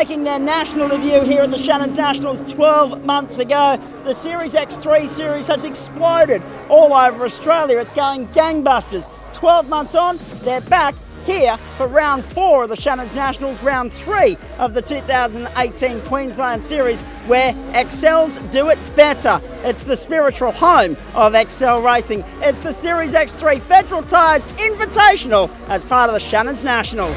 making their national debut here at the Shannons Nationals 12 months ago. The Series X3 series has exploded all over Australia. It's going gangbusters. 12 months on, they're back here for round 4 of the Shannons Nationals, round 3 of the 2018 Queensland Series, where Excels do it better. It's the spiritual home of Excel Racing. It's the Series X3 Federal Tyres Invitational as part of the Shannons Nationals.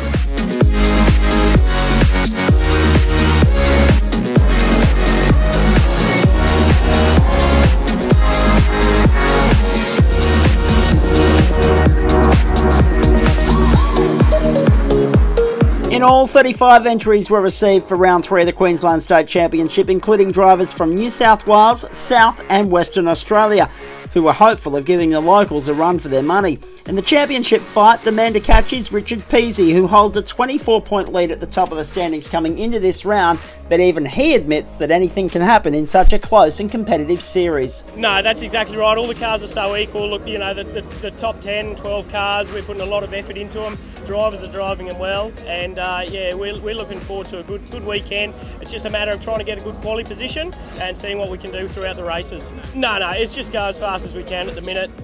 In all, 35 entries were received for round 3 of the Queensland State Championship, including drivers from New South Wales, South and Western Australia, who were hopeful of giving the locals a run for their money. In the championship fight, the man to catch is Richard Peasy, who holds a 24-point lead at the top of the standings coming into this round, but even he admits that anything can happen in such a close and competitive series. No, that's exactly right. All the cars are so equal. Look, you know, the top 10, 12 cars, we're putting a lot of effort into them. Drivers are driving them well, and yeah, we're looking forward to a good weekend. It's just a matter of trying to get a good quality position and seeing what we can do throughout the races. No, it's just go as fast as we can at the minute.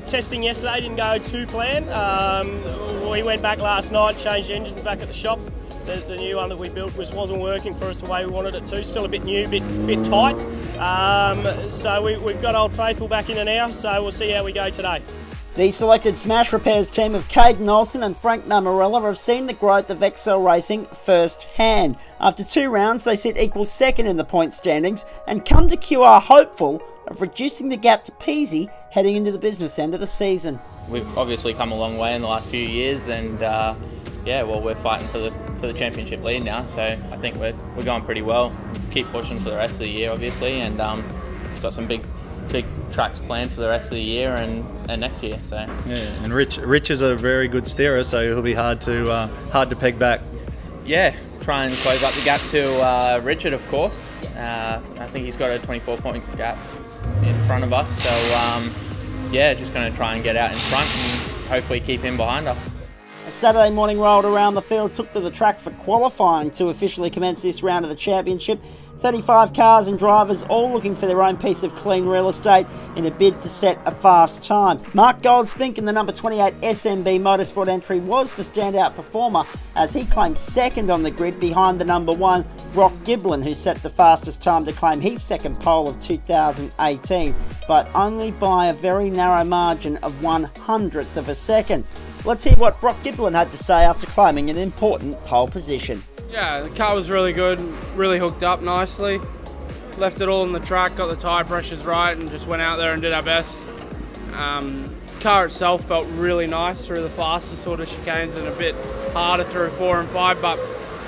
Testing yesterday didn't go to plan. We went back last night, changed engines back at the shop. The new one that we built wasn't working for us the way we wanted it to. Still a bit new, bit tight. So we've got Old Faithful back in there now, so we'll see how we go today. The selected Smash Repairs team of Caden Olsen and Frank Mamarella have seen the growth of Excel Racing firsthand. After 2 rounds, they sit equal second in the point standings and come to QR hopeful of reducing the gap to Peasy heading into the business end of the season. We've obviously come a long way in the last few years, and yeah, well, we're fighting for the championship lead now, so I think we're going pretty well. Keep pushing for the rest of the year, obviously, and we've got some big tracks planned for the rest of the year and next year. So yeah, and Rich is a very good steerer, so he'll be hard to peg back. Yeah, try and close up the gap to Richard, of course. I think he's got a 24-point gap in front of us, so yeah, just going to try and get out in front and hopefully keep him behind us. A Saturday morning rolled around the field took to the track for qualifying to officially commence this round of the championship. 35 cars and drivers all looking for their own piece of clean real estate in a bid to set a fast time. Mark Goldspink in the number 28 SMB Motorsport entry was the standout performer as he claimed second on the grid behind the number 1 Brock Giblin, who set the fastest time to claim his second pole of 2018, but only by a very narrow margin of 1/100th of a second. Let's hear what Brock Giblin had to say after climbing an important pole position. Yeah, the car was really good, really hooked up nicely. Left it all on the track, got the tyre pressures right, and just went out there and did our best. Car itself felt really nice through the faster sort of chicanes and a bit harder through 4 and 5, but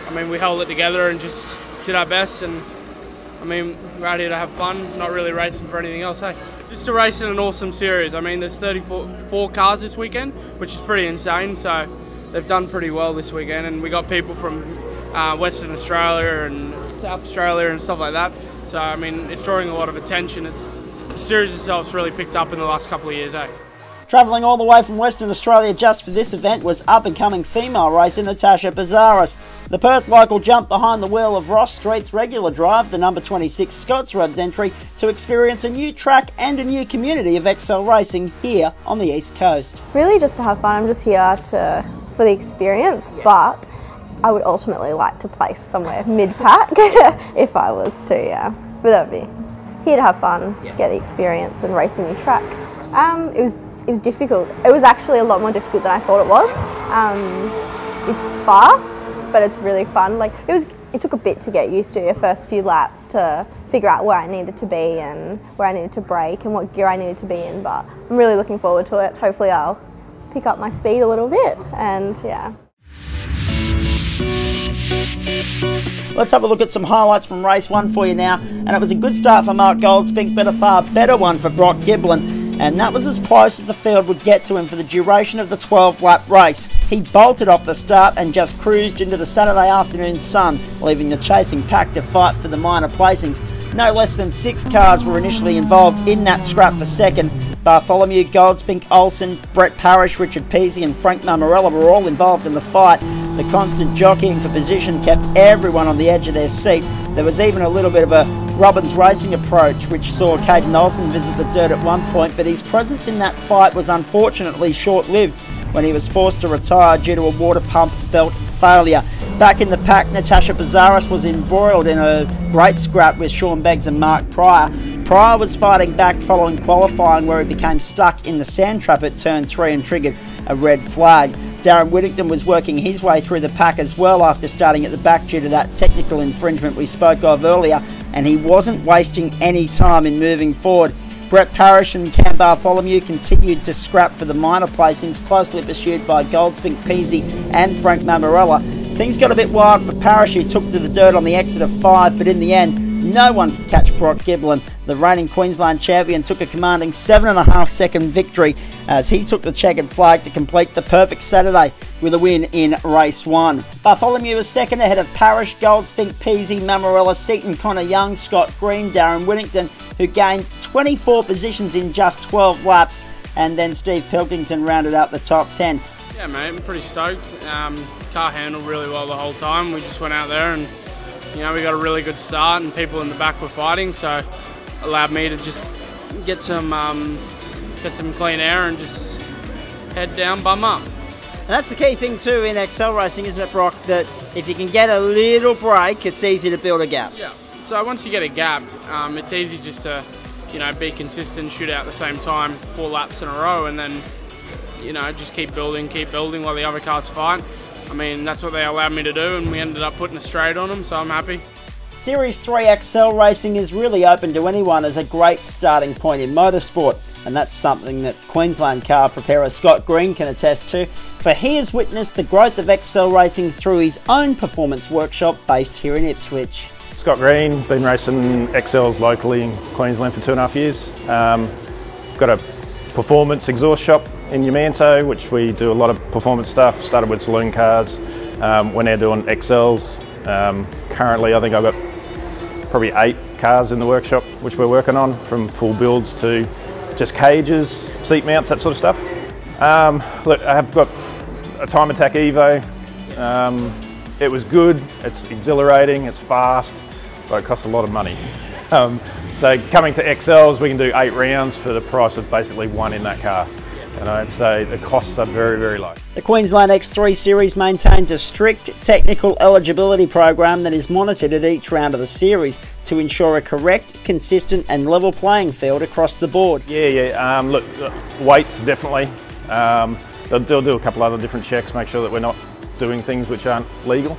I mean, we held it together and just did our best, and I mean, we're out here to have fun, not really racing for anything else, hey? Just to race in an awesome series. I mean, there's 34 cars this weekend, which is pretty insane, so they've done pretty well this weekend, and we got people from Western Australia and South Australia and stuff like that. So, I mean, it's drawing a lot of attention. The series itself's really picked up in the last couple of years, eh? Travelling all the way from Western Australia just for this event was up-and-coming female racer Natasha Bazaris. The Perth local jumped behind the wheel of Ross Street's regular drive, the number 26 Scotsroads entry, to experience a new track and a new community of Excel Racing here on the East Coast. Really just to have fun. I'm just here for the experience, but I would ultimately like to place somewhere mid-pack if I was to, yeah. But that would be here to have fun, get the experience and race a new track. It was difficult. It was actually a lot more difficult than I thought it was. It's fast, but it's really fun. Like it took a bit to get used to your first few laps to figure out where I needed to be and where I needed to brake and what gear I needed to be in. But I'm really looking forward to it. Hopefully I'll pick up my speed a little bit, and yeah. Let's have a look at some highlights from race 1 for you now, and it was a good start for Mark Goldspink, but a far better one for Brock Giblin, and that was as close as the field would get to him for the duration of the 12-lap race. He bolted off the start and just cruised into the Saturday afternoon sun, leaving the chasing pack to fight for the minor placings. No less than 6 cars were initially involved in that scrap for second. Bartholomew, Goldspink, Olsen, Brett Parrish, Richard Peasy and Frank Mamarella were all involved in the fight. The constant jockeying for position kept everyone on the edge of their seat. There was even a little bit of a Robbins Racing approach, which saw Caden Olsen visit the dirt at one point, but his presence in that fight was unfortunately short-lived when he was forced to retire due to a water pump belt failure. Back in the pack, Natasha Pizarros was embroiled in a great scrap with Sean Beggs and Mark Pryor. Pryor was fighting back following qualifying, where he became stuck in the sand trap at turn 3 and triggered a red flag. Darren Whittington was working his way through the pack as well after starting at the back due to that technical infringement we spoke of earlier, and he wasn't wasting any time in moving forward. Brett Parrish and Cam Bartholomew continued to scrap for the minor placings, closely pursued by Goldspink Peasy and Frank Mamarella. Things got a bit wild for Parrish, who took to the dirt on the exit of 5, but in the end, no one could catch Brock Giblin. The reigning Queensland champion took a commanding 7.5-second victory as he took the checkered flag to complete the perfect Saturday with a win in race 1. Bartholomew was second ahead of Parrish, Goldspink, Peasy, Mamarella, Seaton, Connor Young, Scott Green, Darren Whittington, who gained 24 positions in just 12 laps, and then Steve Pilkington rounded out the top 10. Yeah, mate, I'm pretty stoked. Car handled really well the whole time. We just went out there and, you know, we got a really good start, and people in the back were fighting, so allowed me to just get some clean air and just head down, bum up. And that's the key thing too in Excel racing, isn't it, Brock? That if you can get a little break, it's easy to build a gap. Yeah. So once you get a gap, it's easy just to, you know, be consistent, shoot out at the same time 4 laps in a row, and then, you know, just keep building while the other cars fight. I mean, that's what they allowed me to do, and we ended up putting a straight on them, so I'm happy. Series 3 XL racing is really open to anyone as a great starting point in motorsport, and that's something that Queensland car preparer Scott Green can attest to, for he has witnessed the growth of XL racing through his own performance workshop based here in Ipswich. Scott Green, been racing XLs locally in Queensland for 2.5 years. Got a performance exhaust shop in Yamanto, which we do a lot of performance stuff. Started with saloon cars, we're now doing XLs. Currently I think I've got probably 8 cars in the workshop which we're working on, from full builds to just cages, seat mounts, that sort of stuff. Look, I have got a Time Attack Evo. It was good, it's exhilarating, it's fast, but it costs a lot of money. So coming to XLs, we can do 8 rounds for the price of basically 1 in that car. And I'd say the costs are very, very low. The Queensland X3 Series maintains a strict technical eligibility program that is monitored at each round of the series to ensure a correct, consistent and level playing field across the board. Yeah. Look, weights definitely. They'll do a couple other different checks, make sure that we're not doing things which aren't legal.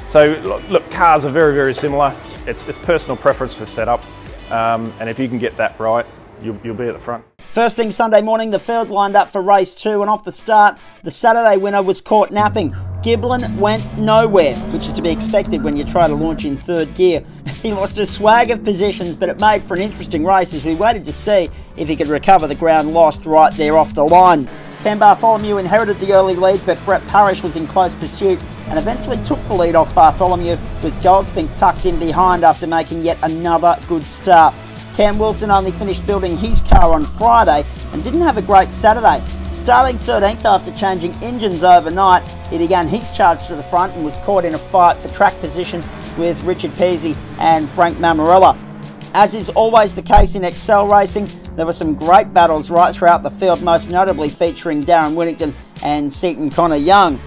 So look, cars are very, very similar. It's personal preference for setup, and if you can get that right, you'll be at the front. First thing Sunday morning, the field lined up for race 2, and off the start, the Saturday winner was caught napping. Giblin went nowhere, which is to be expected when you try to launch in 3rd gear. He lost a swag of positions, but it made for an interesting race as we waited to see if he could recover the ground lost right there off the line. Cam Bartholomew inherited the early lead, but Brett Parrish was in close pursuit and eventually took the lead off Bartholomew, with Goldspink tucked in behind after making yet another good start. Cam Wilson only finished building his car on Friday and didn't have a great Saturday. Starting 13th after changing engines overnight, he began his charge to the front and was caught in a fight for track position with Richard Peasy and Frank Mamarella. As is always the case in Excel racing, there were some great battles right throughout the field, most notably featuring Darren Whittington and Seaton Connor Young.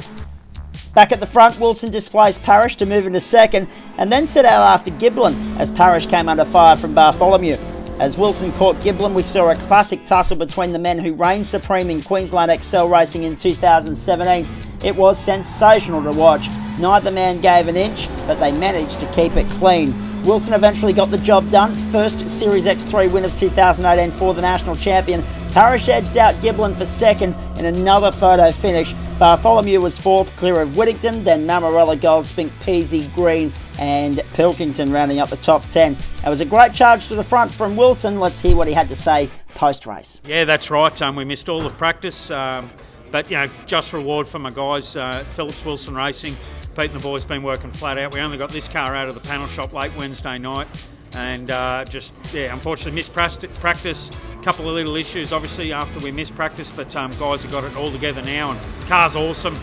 Back at the front, Wilson displaced Parrish to move into 2nd and then set out after Giblin as Parrish came under fire from Bartholomew. As Wilson caught Giblin, we saw a classic tussle between the men who reigned supreme in Queensland XL racing in 2017. It was sensational to watch. Neither man gave an inch, but they managed to keep it clean. Wilson eventually got the job done. First Series X3 win of 2018 for the national champion. Parrish edged out Giblin for 2nd in another photo finish. Bartholomew was 4th, clear of Whittington, then Mamarella, Goldspink, Peasy, Green and Pilkington rounding up the top 10. It was a great charge to the front from Wilson. Let's hear what he had to say post-race. Yeah, that's right. We missed all of practice, but you know, just reward for my guys, Phillips Wilson Racing. Pete and the boys been working flat out. We only got this car out of the panel shop late Wednesday night, and unfortunately missed practice. A couple of little issues obviously after we missed practice, but guys have got it all together now, and car's awesome.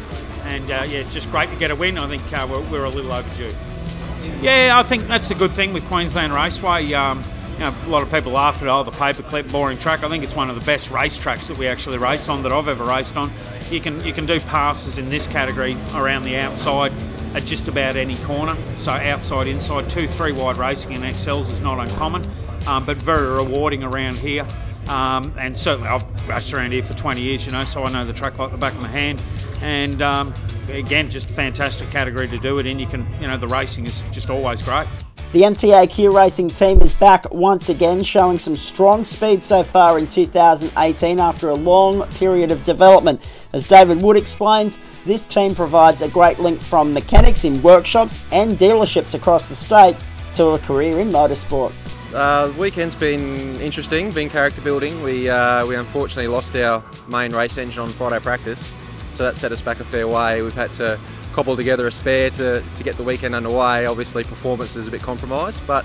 And yeah, it's just great to get a win. I think we're a little overdue. Yeah, I think that's the good thing with Queensland Raceway. You know, a lot of people laugh at, oh, the paperclip, boring track. I think it's one of the best race tracks that we actually race on, that I've ever raced on. You can do passes in this category around the outside at just about any corner. So outside, inside, 2-3 wide racing in XLs is not uncommon, but very rewarding around here. And certainly I've raced around here for 20 years, you know, so I know the track like the back of my hand. And again, just a fantastic category to do it in. You can, you know, the racing is just always great. The MTAQ Racing team is back once again, showing some strong speed so far in 2018 after a long period of development. As David Wood explains, this team provides a great link from mechanics in workshops and dealerships across the state to a career in motorsport. The weekend's been interesting, been character building. We unfortunately lost our main race engine on Friday practice, so that set us back a fair way. We've had to cobble together a spare to get the weekend underway. Obviously performance is a bit compromised, but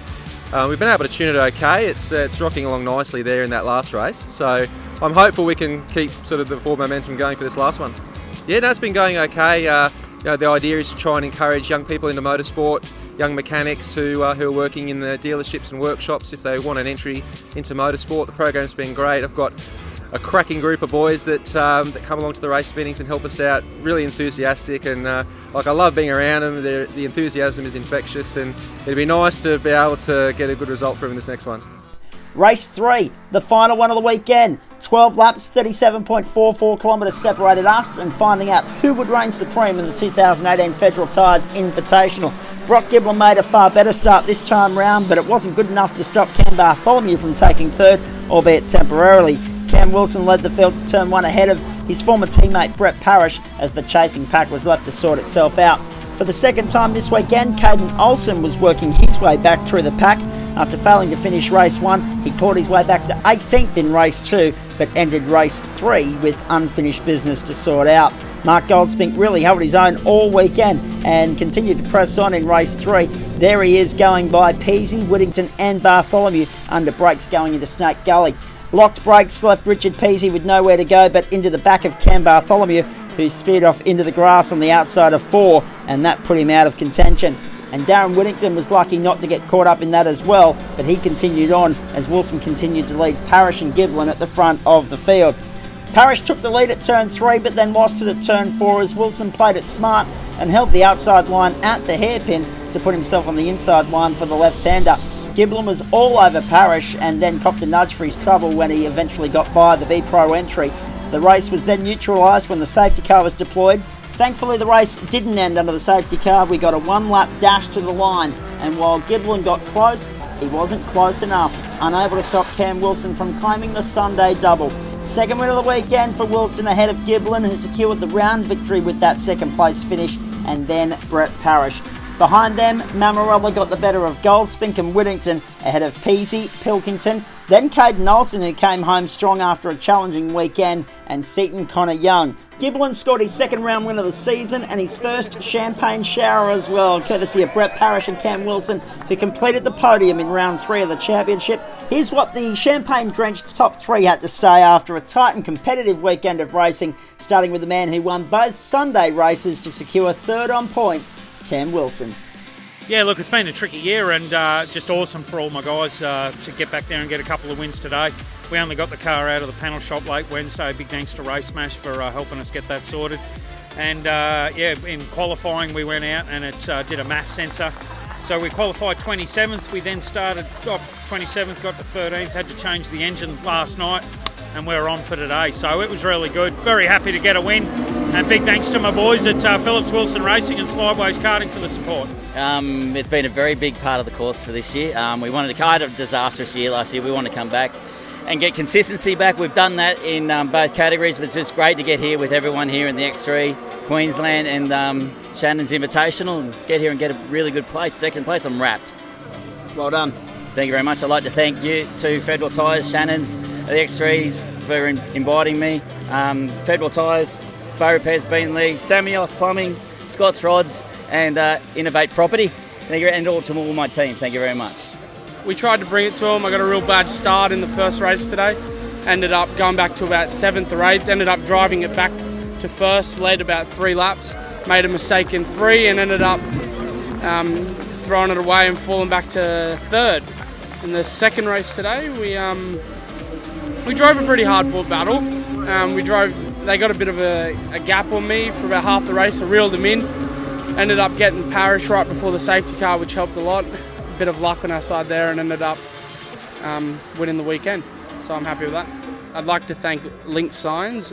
we've been able to tune it okay. It's rocking along nicely there in that last race, so I'm hopeful we can keep sort of the forward momentum going for this last one. Yeah, no, it's been going okay. You know, the idea is to try and encourage young people into motorsport, young mechanics who are working in the dealerships and workshops if they want an entry into motorsport. The program's been great. I've got a cracking group of boys that come along to the race meetings and help us out, really enthusiastic, and like, I love being around them. The enthusiasm is infectious, and it'd be nice to be able to get a good result from this next one. Race 3, the final one of the weekend. 12 laps, 37.44 kilometres separated us and finding out who would reign supreme in the 2018 Federal Tyres Invitational. Brock Giblin made a far better start this time round, but it wasn't good enough to stop Cam Bartholomew from taking third, albeit temporarily. Cam Wilson led the field to turn 1 ahead of his former teammate Brett Parrish as the chasing pack was left to sort itself out. For the second time this weekend, Caden Olsen was working his way back through the pack. After failing to finish race 1, he clawed his way back to 18th in race 2, but ended race 3 with unfinished business to sort out. Mark Goldspink really held his own all weekend and continued to press on in race 3. There he is, going by Peasy, Whittington and Bartholomew under brakes going into Snake Gully. Locked brakes left Richard Peasy with nowhere to go but into the back of Cam Bartholomew, who speared off into the grass on the outside of 4, and that put him out of contention. And Darren Whittington was lucky not to get caught up in that as well, but he continued on as Wilson continued to lead Parrish and Giblin at the front of the field. Parrish took the lead at turn 3 but then lost it at turn 4 as Wilson played it smart and held the outside line at the hairpin to put himself on the inside line for the left-hander. Giblin was all over Parrish and then copped a nudge for his trouble when he eventually got by the B-Pro entry. The race was then neutralised when the safety car was deployed. Thankfully the race didn't end under the safety car. We got a 1-lap dash to the line, and while Giblin got close, he wasn't close enough, unable to stop Cam Wilson from claiming the Sunday double. Second win of the weekend for Wilson ahead of Giblin, who secured the round victory with that second place finish, and then Brett Parrish. Behind them, Mamarella got the better of Goldspink and Whittington ahead of Peasy, Pilkington, then Caden Olsen, who came home strong after a challenging weekend, and Seaton Connor Young. Giblin scored his second round win of the season and his first champagne shower as well, courtesy of Brett Parrish and Cam Wilson, who completed the podium in round 3 of the championship. Here's what the champagne-drenched top 3 had to say after a tight and competitive weekend of racing, starting with the man who won both Sunday races to secure third on points, Cam Wilson. Yeah, look, it's been a tricky year and just awesome for all my guys to get back there and get a couple of wins today. We only got the car out of the panel shop late Wednesday. Big thanks to Race Smash for helping us get that sorted. And yeah, in qualifying we went out and it did a MAF sensor. So we qualified 27th. We then started off 27th, got to 13th, had to change the engine last night, and we're on for today. So it was really good. Very happy to get a win. And big thanks to my boys at Phillips Wilson Racing and Slideways Karting for the support. It's been a very big part of the course for this year. We wanted to kind of a disastrous year last year. We want to come back and get consistency back. We've done that in both categories, but it's just great to get here with everyone here in the X3 Queensland and Shannons Invitational and get here and get a really good place. Second place, I'm wrapped. Well done. Thank you very much. I'd like to thank you to Federal Tyres, Shannons, the X3s for inviting me. Federal Tyres, Bow Repairs, Beanley, Samios Plumbing, Scott's Rods and Innovate Property. Thank you, and all to all my team. Thank you very much. We tried to bring it to them. I got a real bad start in the first race today. Ended up going back to about 7th or 8th. Ended up driving it back to first, led about 3 laps. made a mistake in 3 and ended up throwing it away and falling back to 3rd. In the second race today, we drove a pretty hard-fought battle. They got a bit of a gap on me for about half the race. I reeled them in. Ended up getting Parrish right before the safety car, which helped a lot. A bit of luck on our side there, and ended up winning the weekend. So I'm happy with that. I'd like to thank Link Signs,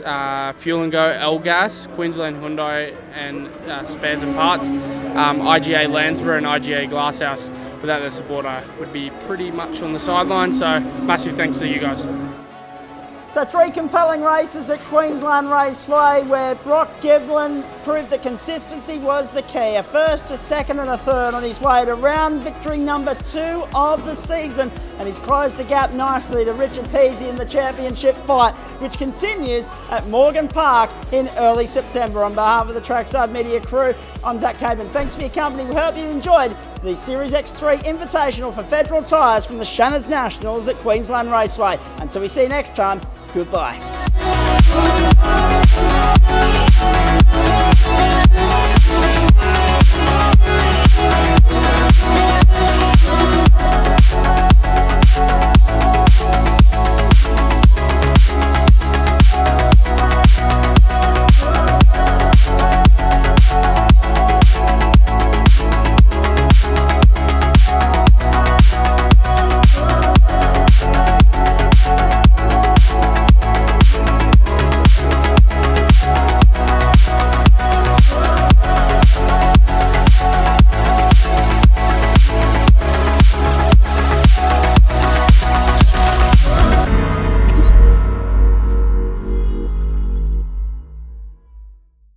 Fuel & Go, L-Gas, Queensland Hyundai and Spares and Parts, IGA Landsborough and IGA Glasshouse. Without their support, I would be pretty much on the sideline, so massive thanks to you guys. So 3 compelling races at Queensland Raceway where Brock Giblin proved that consistency was the key. A first, a second and a third on his way to round victory number 2 of the season, and he's closed the gap nicely to Richard Peasy in the championship fight, which continues at Morgan Park in early September. On behalf of the Trackside Media crew, I'm Zak Caban. Thanks for your company. We hope you enjoyed the Series X3 Invitational for Federal Tyres from the Shannons Nationals at Queensland Raceway. Until we see you next time, goodbye.